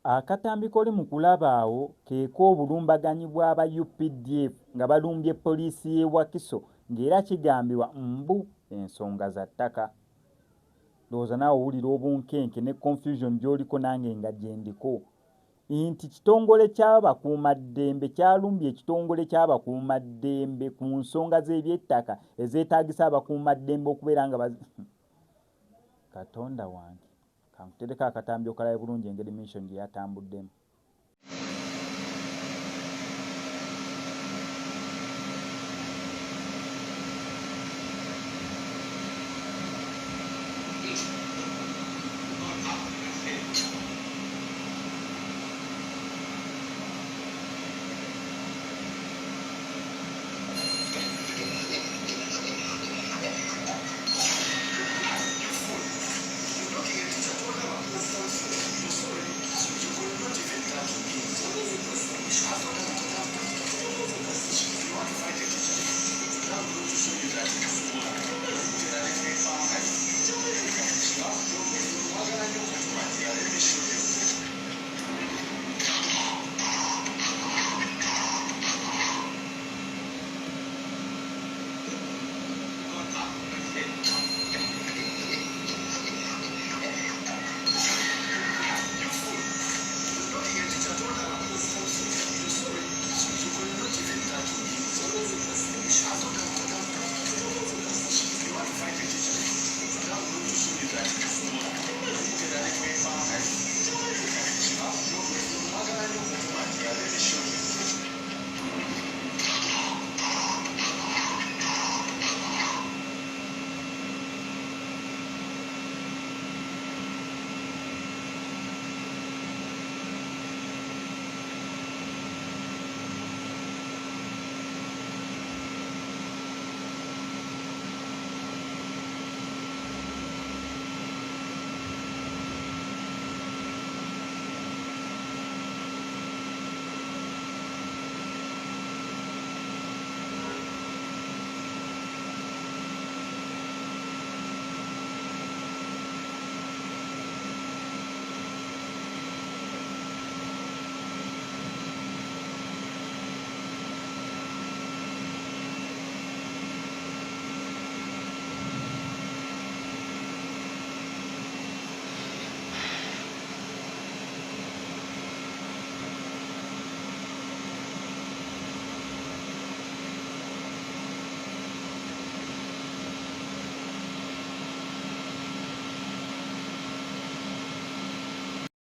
Akatambi koli mu kulaba awo keeko obulumbaganyi bw'aba UPDF nga balumbye poliisi y'e Wakiso ng'era kigambibwa mbu ensonga za ttaka. Ndowooza naawe owulira obunkenke ne confusion gy'oliko nange nga gyendiko nti kitongole ky'abakuumaddembe kyalumbye ekitongole ky'abakuumaddembe ku nsonga z'ebyettaka ezeetaagisa abakuumaddembe okubeera nga Katonda wange kankutereko akatambi okalabe bulungi engeri mission gye yatambuddemu.